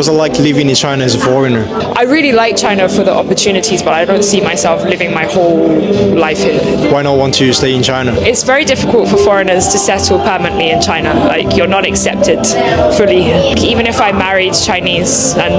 What's it like living in China as a foreigner? I really like China for the opportunities, but I don't see myself living my whole life here. Why not want to stay in China? It's very difficult for foreigners to settle permanently in China. Like, you're not accepted fully here. Even if I married Chinese, and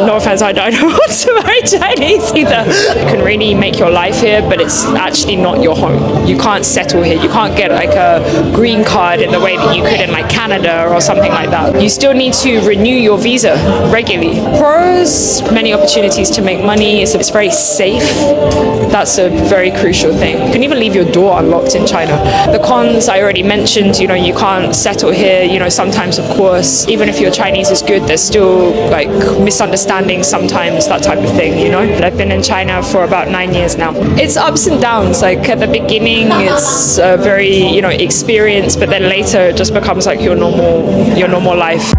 no offense, I don't want to marry Chinese either. You can really make your life here, but it's actually not your home. You can't settle here. You can't get like a green card in the way that you could in like Canada or something like that. You still need to renew your visa regularly. Pros, many opportunities to make money. It's very safe. That's a very crucial thing. You can even leave your door unlocked in China. The cons I already mentioned, you can't settle here. Sometimes, of course, even if your Chinese is good, there's still like misunderstandings sometimes, that type of thing, I've been in China for about 9 years now. It's ups and downs. Like at the beginning, it's very, experience, but then later it just becomes like your normal life.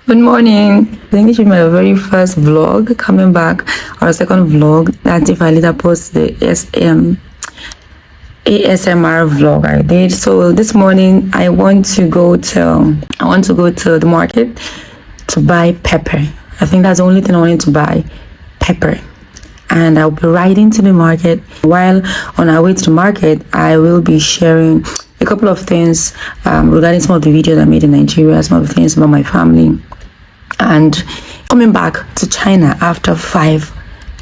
Good morning. I think this is my very first vlog, coming back, or second vlog. That's if I later post the ASMR vlog I did. So this morning I want to go to the market to buy pepper. I think that's the only thing I wanted to buy, pepper. And I'll be riding to the market. While on our way to the market, I will be sharing a couple of things regarding some of the videos I made in Nigeria, some of the things about my family, and coming back to China after 5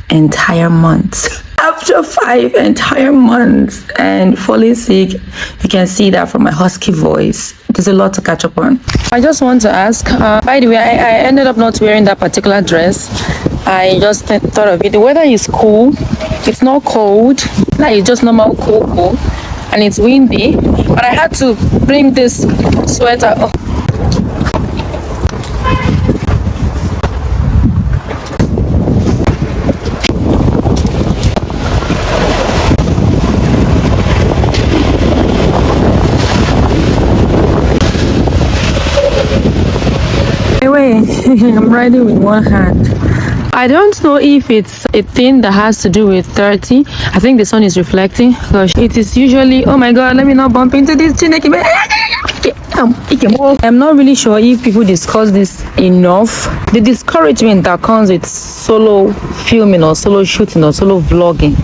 entire months. After 5 entire months and falling sick. You can see that from my husky voice. There's a lot to catch up on. I just want to ask, by the way, I ended up not wearing that particular dress. I just thought of it. The weather is cool. It's not cold. Like, it's just normal cool. And it's windy. But I had to bring this sweater up. I'm riding with one hand. I don't know if it's a thing that has to do with 30. I think the sun is reflecting because it is usually, oh my god, let me not bump into this Chineke. I'm not really sure if people discuss this enough. The discouragement that comes with solo filming or solo shooting or solo vlogging.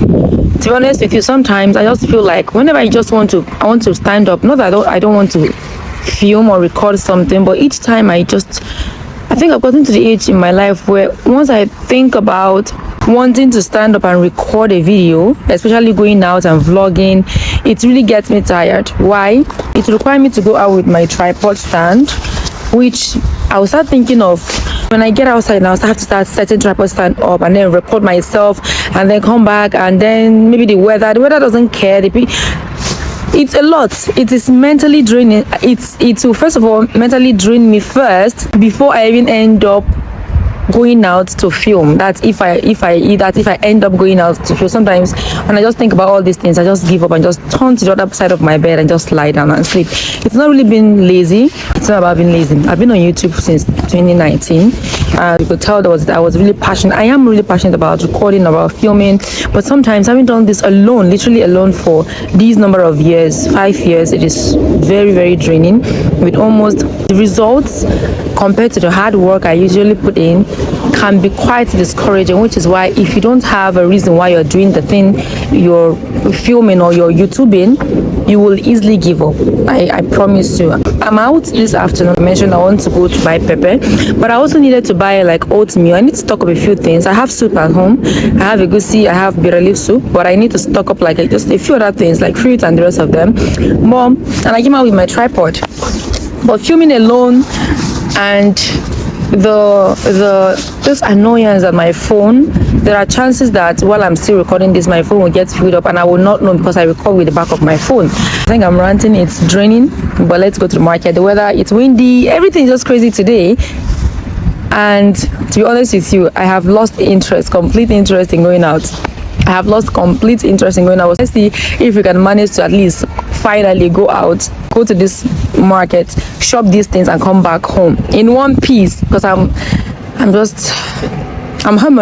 To be honest with you, sometimes I just feel like whenever I want to stand up, not that I don't want to film or record something, but each time I think I've gotten to the age in my life where once I think about wanting to stand up and record a video, especially going out and vlogging, it really gets me tired. Why? It requires me to go out with my tripod stand, which I will start thinking of when I get outside. Now I have to start setting tripod stand up and then record myself and then come back, and then maybe the weather doesn't care. It's a lot. It is mentally draining. It will first of all mentally drain me first before I even end up going out to film. That's if I end up going out to film. Sometimes when I just think about all these things, I just give up and just turn to the other side of my bed and just lie down and sleep. It's not really been lazy. It's not about being lazy. I've been on YouTube since 2019. You could tell I was really passionate. I am really passionate about recording, about filming. But sometimes having done this alone, literally alone for these number of years, 5 years, it is very, very draining. With almost the results compared to the hard work I usually put in can be quite discouraging, which is why if you don't have a reason why you're doing the thing you're filming or you're YouTubing, you will easily give up. I promise you. I'm out this afternoon. I mentioned I want to go to buy pepper, but I also needed to buy like oatmeal. I need to stock up a few things. I have soup at home. I have egusi, I have bitter leaf soup, but I need to stock up like just a few other things like fruit and the rest of them. Mom, and I came out with my tripod. But filming alone and this annoyance at my phone, there are chances that while I'm still recording this, my phone will get filled up and I will not know because I record with the back of my phone. I think I'm ranting, it's draining, but let's go to the market. The weather, it's windy, everything's just crazy today. And to be honest with you, I have lost complete interest in going out. I have lost complete interest in going out. Let's see if we can manage to at least finally go out go to this market, shop these things, and come back home in one piece because I'm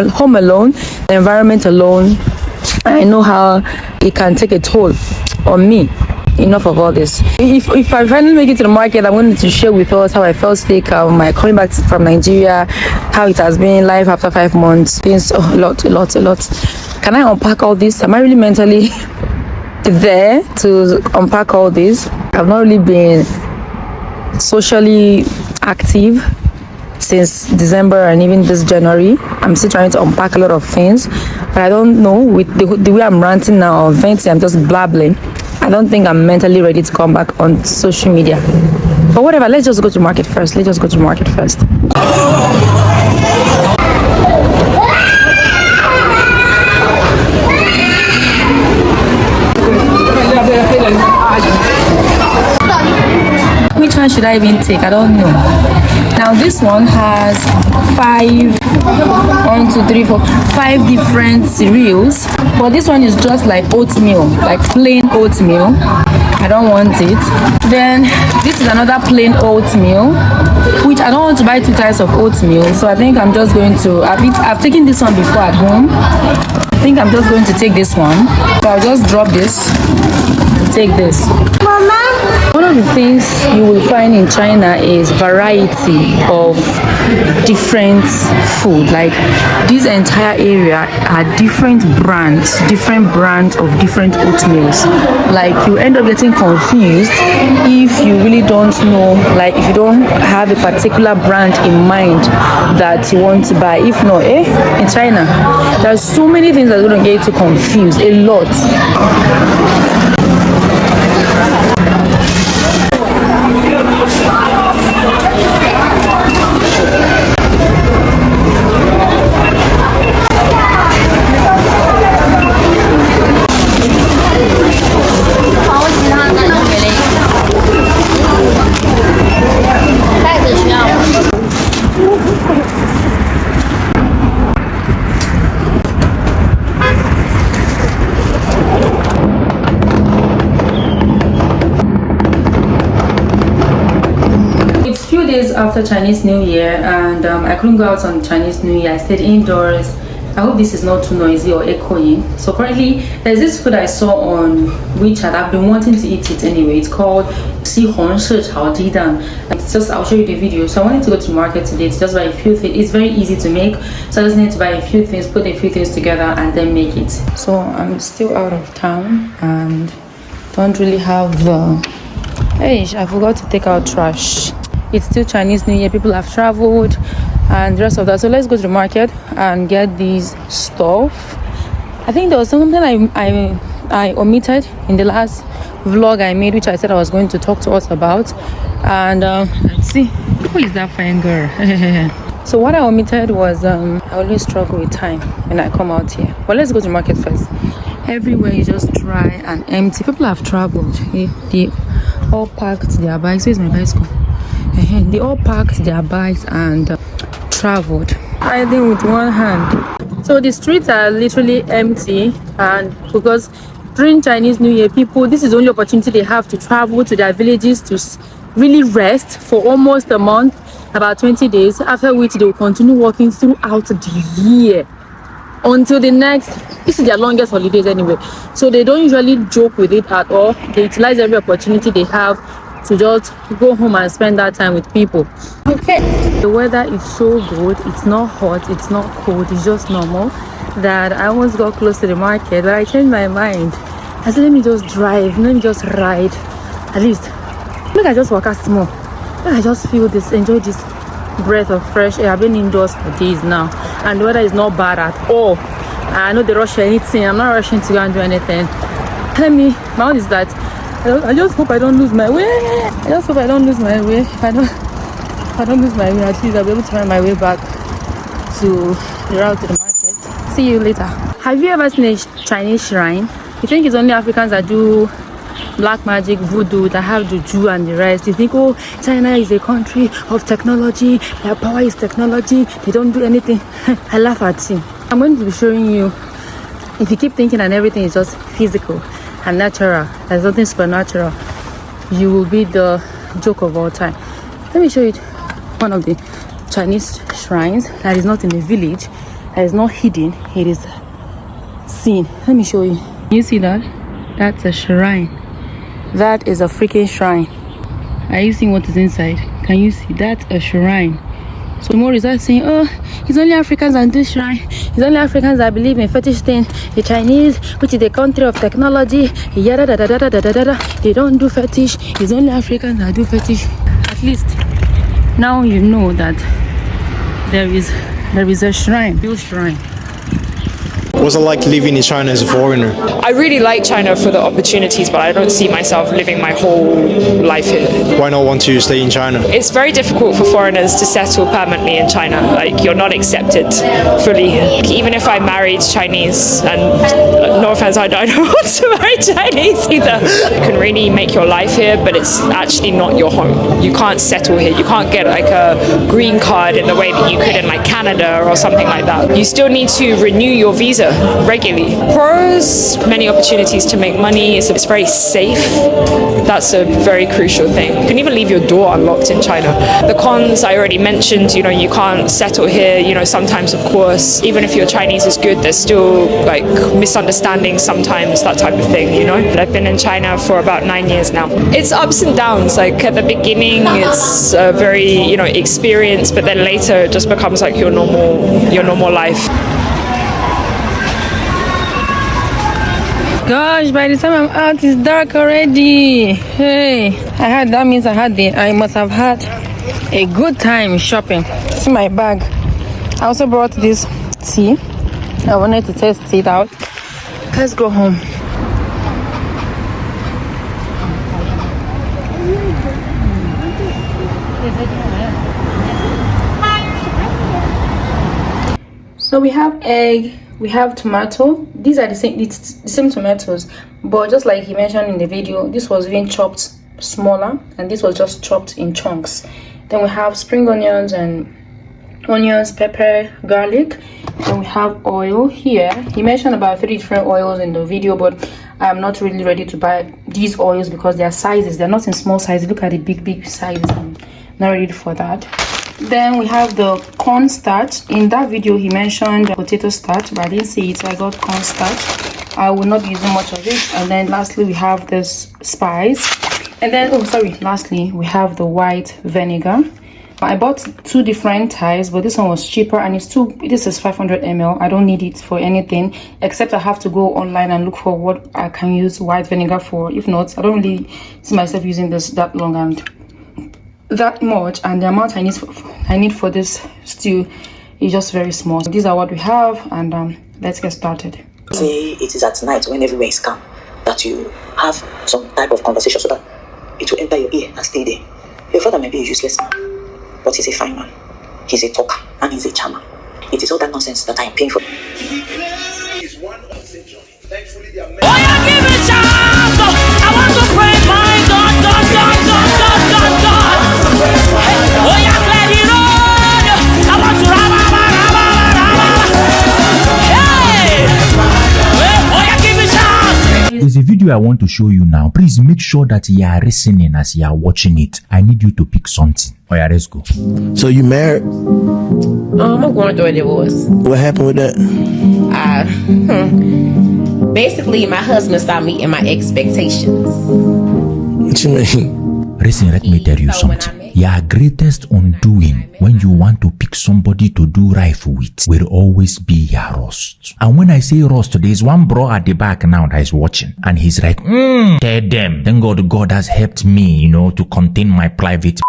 home alone, the environment alone. I know how it can take a toll on me. Enough of all this. If I finally make it to the market, I'm going to share with us how I felt sick, my coming back from Nigeria, how it has been, life after 5 months. Things a lot. Can I unpack all this? Am I really mentally there to unpack all this? I've not really been socially active since December and even this January. I'm still trying to unpack a lot of things, but I don't know, with the way I'm ranting now or venting, I'm just blabbling. I don't think I'm mentally ready to come back on social media. But whatever, let's just go to market first. Which one should I even take? I don't know. Now this one has 5 different cereals, but this one is just like oatmeal, like plain oatmeal. I don't want it. Then this is another plain oatmeal, which I don't want to buy 2 types of oatmeal, so I think I'm just going to, I've taken this one before at home. I think I'm just going to take this one. So I'll just drop this and take this. Mama. One of the things you will find in China is variety of different food. Like this entire area are different brands of different oatmeals. Like you end up getting confused if you really don't know, like if you don't have a particular brand in mind that you want to buy. If not, in China, there's so many things that are going to get you confused, a lot. After Chinese New Year, and I couldn't go out on Chinese New Year. I stayed indoors. I hope this is not too noisy or echoey. So currently there's this food I saw on WeChat. I've been wanting to eat it anyway. It's called Jidan. It's just, I'll show you the video. So I wanted to go to market today to just buy a few things. It's very easy to make, so I just need to buy a few things, put a few things together, and then make it. So I'm still out of town and don't really have the I forgot to take out trash. It's still Chinese New Year, people have traveled and the rest of that. So let's go to the market and get these stuff. I think there was something I omitted in the last vlog I made, which I said I was going to talk to us about. And let's see, who is that fine girl? So what I omitted was I always struggle with time when I come out here. But let's go to market first. Everywhere is just dry and empty. People have traveled. They all packed their bikes. Where's my bicycle? They all packed their bikes and traveled, riding with one hand. So the streets are literally empty, and because during Chinese New Year, people, this is the only opportunity they have to travel to their villages to really rest for almost a month, about 20 days, after which they will continue working throughout the year until the next. This is their longest holidays anyway, so they don't usually joke with it at all. They utilize every opportunity they have to just go home and spend that time with people. Okay, the weather is so good. It's not hot, it's not cold, it's just normal, that I almost got close to the market, but I changed my mind. I said, let me just drive, let me just ride, at least make I just walk out small, make I just feel this, enjoy this breath of fresh air. I've been indoors for days now and the weather is not bad at all. I know they rush anything. I'm not rushing to go and do anything. My own is that I just hope I don't lose my way. If I don't lose my way, at least I'll be able to find my way back to the route to the market. See you later. Have you ever seen a Chinese shrine? You think it's only Africans that do black magic, voodoo, that have juju and the rest? You think, oh, China is a country of technology, their power is technology, they don't do anything. I laugh at you. I'm going to be showing you, if you keep thinking and everything is just physical and natural, there's nothing supernatural. you will be the joke of all time. Let me show you one of the Chinese shrines that is not in a village, that is not hidden, it is seen. Let me show you. You see that? That's a shrine. That is a freaking shrine. Are you seeing what is inside? Can you see? That's a shrine. So more is that saying, oh, it's only Africans that do shrine. It's only Africans that believe in fetish thing. The Chinese, which is the country of technology, yada da da da da da da da. They don't do fetish. It's only Africans that do fetish. At least now you know that there is a shrine, real shrine. What's it like living in China as a foreigner? I really like China for the opportunities, but I don't see myself living my whole life here. Why not want to stay in China? It's very difficult for foreigners to settle permanently in China. Like, you're not accepted fully here. Even if I married Chinese, and no offense, I don't want to marry Chinese either. You can really make your life here, but it's actually not your home. You can't settle here. You can't get like a green card in the way that you could in like Canada or something like that. You still need to renew your visa regularly. Pros, many opportunities to make money. It's very safe. That's a very crucial thing. You can even leave your door unlocked in China. The cons I already mentioned, you can't settle here. Sometimes, of course, even if your Chinese is good, there's still like misunderstandings sometimes, that type of thing, I've been in China for about 9 years now. It's ups and downs. Like at the beginning, it's a very, experience, but then later it just becomes like your normal life. Gosh, by the time I'm out, it's dark already. Hey, I must have had a good time shopping. See my bag. I also brought this tea. I wanted to test it out. Let's go home. So we have egg. We have tomato. These are the same tomatoes, but just like he mentioned in the video, this was even chopped smaller and this was just chopped in chunks. Then we have spring onions and pepper, garlic. Then we have oil here. He mentioned about 3 different oils in the video, but I'm not really ready to buy these oils because their sizes, they're not in small sizes. Look at the big sizes. I'm not ready for that. Then we have the cornstarch. In that video he mentioned potato starch, but I didn't see it, so I got cornstarch. I will not be using much of it. And then lastly we have this spice, and then lastly we have the white vinegar. I bought 2 different types, but this one was cheaper, and this is 500 ml. I don't need it for anything except I have to go online and look for what I can use white vinegar for. If not, I don't really see myself using this that long and that much, and the amount I need for this stew is just very small. So these are what we have, and let's get started. Say it is at night when everywhere is calm that you have some type of conversation so that it will enter your ear and stay there. Your father may be a useless man, but he's a fine man. He's a talker and he's a charmer. It is all that nonsense that I am paying for. Is one of century. Thankfully, there are many. Oh, yeah, give it a chance. I want to pray, my God. Oh, yeah, let it run. I want to Hey! Oh, yeah, give it a chance. There's a video I want to show you now. Please make sure that you are listening as you are watching it. I need you to pick something. Oh, yeah, let's go. So you married? I'm going through a divorce. What happened with that? Basically, my husband stopped meeting my expectations. What you mean? Listen, let me tell you something. Your greatest undoing when you want to pick somebody to do life with will always be your rust. And when I say rust, there's one bro at the back now that is watching, and he's like, tell them. Thank God has helped me, to contain my private.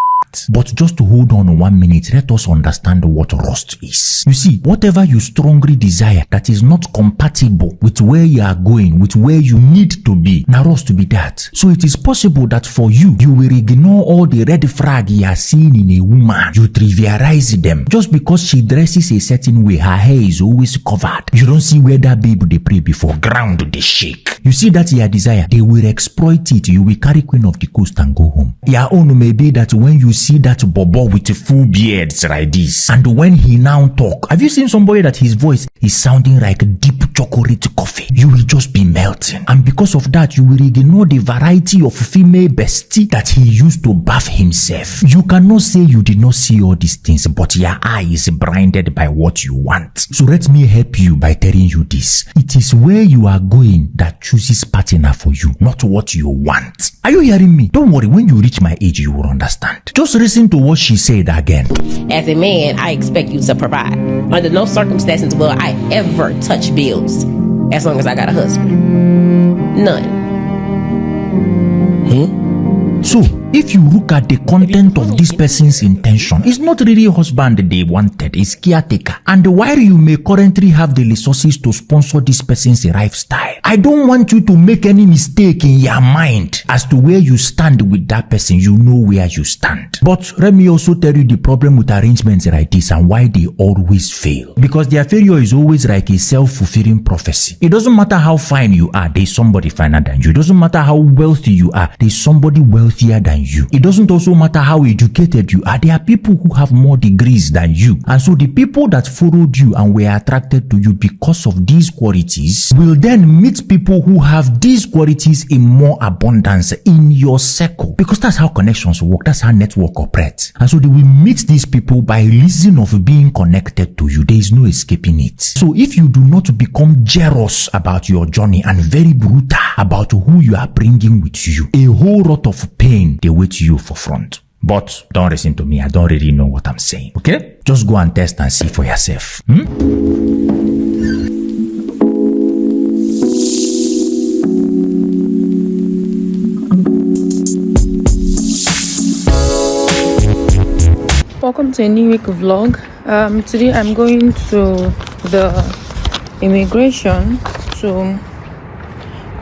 But just to hold on 1 minute, let us understand what rust is. You see, whatever you strongly desire that is not compatible with where you are going, with where you need to be, now rust to be that. So it is possible that for you will ignore all the red flag you are seeing in a woman. You trivialize them. Just because she dresses a certain way, her hair is always covered. You don't see where that baby they pray before ground they shake. You see that your desire, they will exploit it. You will carry Queen of the Coast and go home. Your own may be that when you see that bobo with full beards like this, and when he now talk, have you seen somebody that his voice is sounding like deep chocolate coffee? You will just be melting. And because of that, you will ignore the variety of female bestie that he used to bath himself. You cannot say you did not see all these things, but your eye is blinded by what you want. So let me help you by telling you this. It is where you are going that chooses partner for you, not what you want. Are you hearing me? Don't worry, when you reach my age, you will understand. Just listen to what she said again. As a man, I expect you to provide. Under no circumstances will I ever touch bills as long as I got a husband. None. So, if you look at the content of this person's intention, it's not really husband they wanted, it's caretaker. And while you may currently have the resources to sponsor this person's lifestyle, I don't want you to make any mistake in your mind as to where you stand with that person. You know where you stand. But let me also tell you the problem with arrangements like this and why they always fail. Because their failure is always like a self-fulfilling prophecy. It doesn't matter how fine you are, there's somebody finer than you. It doesn't matter how wealthy you are, there's somebody wealthier than you. It doesn't also matter how educated you are. There are people who have more degrees than you. And so the people that followed you and were attracted to you because of these qualities will then meet people who have these qualities in more abundance in your circle. Because that's how connections work. That's how network operates. And so they will meet these people by reason of being connected to you. There is no escaping it. So if you do not become jealous about your journey and very brutal about who you are bringing with you, a whole lot of pain they wait you for front. But don't listen to me. I don't really know what I'm saying. Okay? Just go and test and see for yourself. Welcome to a new week vlog. Today I'm going to the immigration to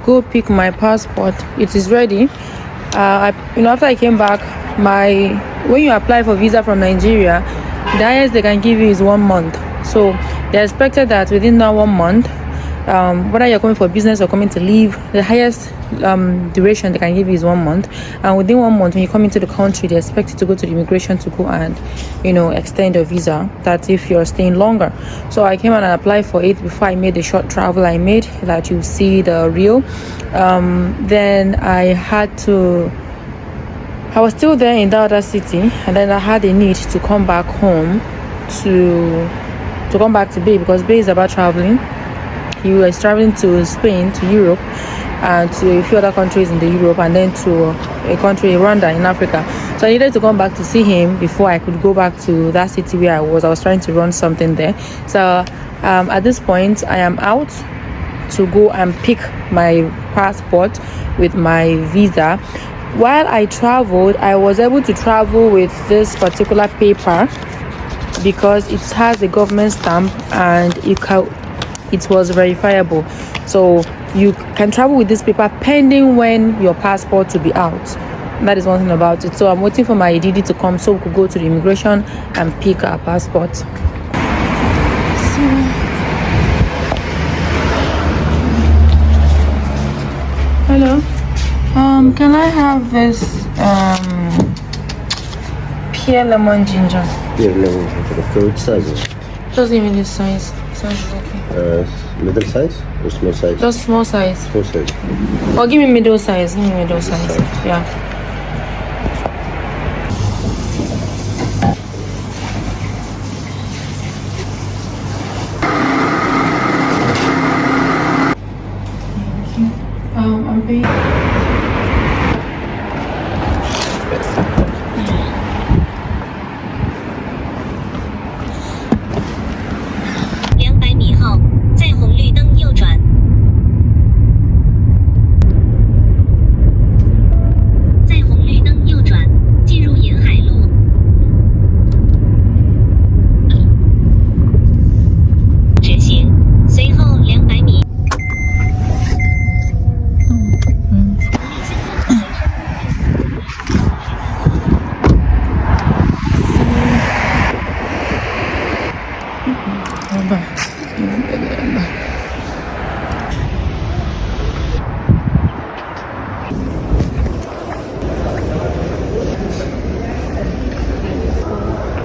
go pick my passport. It is ready. After I came back, when you apply for visa from Nigeria, the highest they can give you is 1 month. So they expected that within that 1 month, whether you're coming for business or coming to leave, the highest duration they can give you is 1 month. And within 1 month, when you come into the country, they expect you to go to the immigration to go and extend your visa. That's if you're staying longer. So I came and applied for it before I made the short travel I made that you see the reel. Then I was still there in the other city, and then I had a need to come back home to come back to Bay, because Bay is about traveling. He was traveling to Spain, to Europe, and to a few other countries in the Europe, and then to a country, Rwanda, in Africa. So I needed to come back to see him before I could go back to that city where I was trying to run something there. So at this point, I am out to go and pick my passport with my visa. While I traveled, I was able to travel with this particular paper because it has a government stamp and it was verifiable. So you can travel with this paper pending when your passport to be out. That is one thing about it. So I'm waiting for my DD to come so we could go to the immigration and pick our passport. Hello. Can I have this pear lemon ginger? Pear lemon ginger. Okay, which size? Just give me this size. Size is okay. Middle size or small size? Just small size. Small size. Or give me middle size. Give me middle size. Yeah. I'm paying.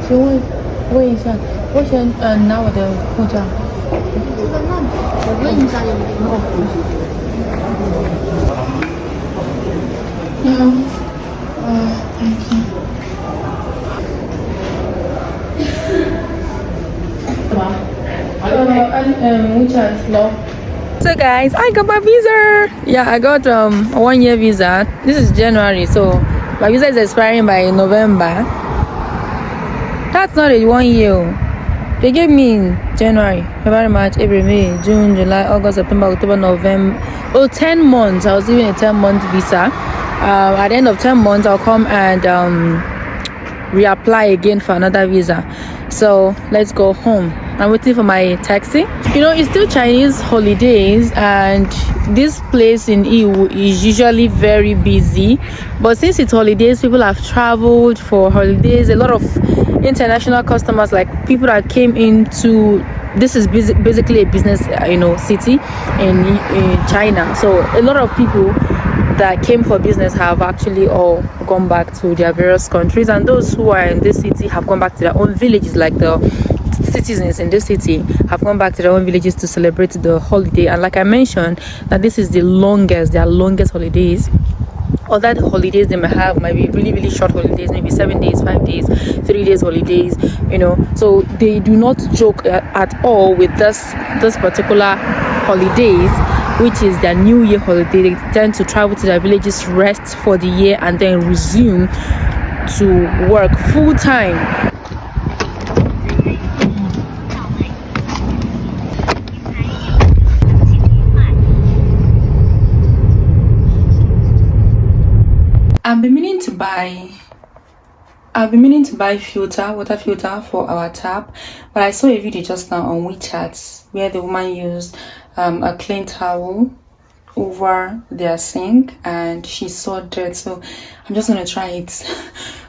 请问一下，我想拿我的护照。我问一下有没有。你好，thank you。So guys, I got my visa. Yeah, I got a 1 year visa. This is January, so my visa is expiring by November. That's not a 1 year. They gave me in January, February, March, April, May, June, July, August, September, October, November. 10 months. I was given a 10-month visa. At the end of 10 months, I'll come and reapply again for another visa. So let's go home. I'm waiting for my taxi. You know, it's still Chinese holidays, and this place in EU is usually very busy. But since it's holidays, people have traveled for holidays. A lot of international customers, like people that came into, this is basically a business, city in China. So a lot of people that came for business have actually all gone back to their various countries, and those who are in this city have gone back to their own villages. Like the citizens in this city have gone back to their own villages to celebrate the holiday. And like I mentioned, that this is their longest holidays. Other holidays they may have might be really short holidays, maybe 7 days, 5 days, 3 days holidays, so they do not joke at all with this particular holidays, which is their New Year holiday. They tend to travel to their villages, rest for the year, and then resume to work full time. I've been meaning to buy water filter for our tap, but I saw a video just now on WeChat where the woman used a clean towel over their sink and she saw dirt. So I'm just gonna try it.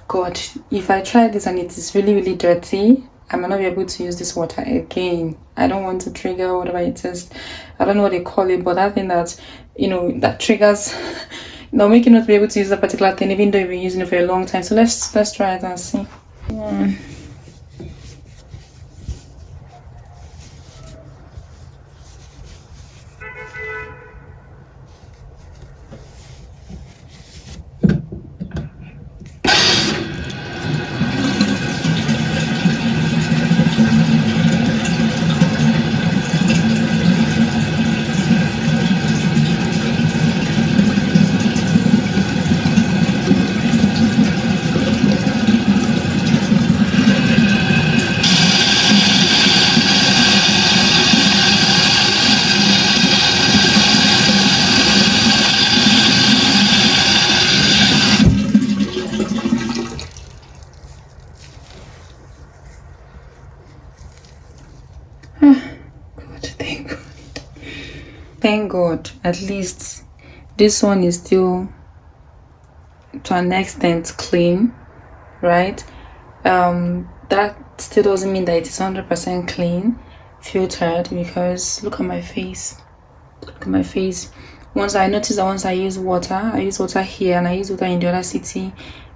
God, if I try this and it is really dirty, I might not be able to use this water again. I don't want to trigger whatever it is. I don't know what they call it, but that thing that that triggers. Now make you not be able to use that particular thing even though you've been using it for a long time. So let's try it and see. Yeah. Thank God, at least this one is still to an extent clean, right? That still doesn't mean that it is 100% clean, filtered, because look at my face. Once I notice that once I use water here and I use water in the other city,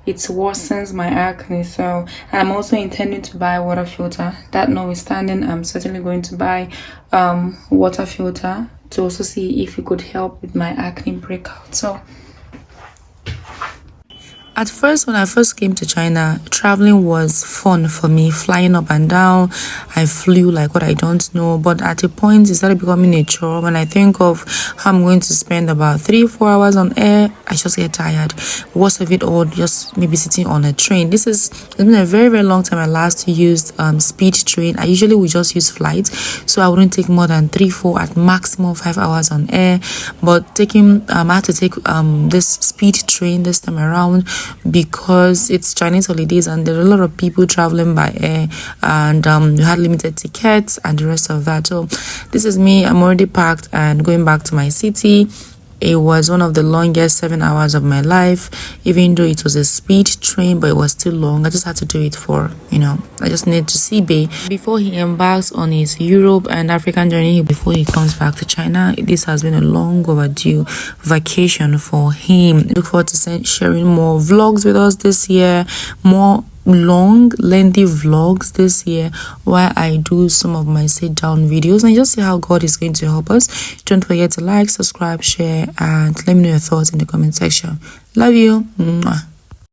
it worsens my acne. So I'm also intending to buy water filter. That notwithstanding, I'm certainly going to buy water filter to also see if it could help with my acne breakout. So at first, when I first came to China, traveling was fun for me, flying up and down. I flew like what I don't know, but at a point it started becoming a chore. When I think of how I'm going to spend about 3-4 hours on air, I just get tired. Worst of it all, just maybe sitting on a train. It's been a very long time I last used speed train. I usually would just use flights, so I wouldn't take more than 3-4 at maximum 5 hours on air. But I had to take this speed train this time around, because it's Chinese holidays and there are a lot of people traveling by air, and you had limited tickets and the rest of that. So this is me. I'm already packed and going back to my city. It was one of the longest 7 hours of my life, even though it was a speed train, but it was still long. I just had to do it for, I just needed to see Bay before he embarks on his Europe and African journey, before he comes back to China. This has been a long overdue vacation for him. Look forward to sharing more vlogs with us this year, more long lengthy vlogs this year where I do some of my sit down videos and just see how God is going to help us. Don't forget to like, subscribe, share, and let me know your thoughts in the comment section. Love you. Mwah.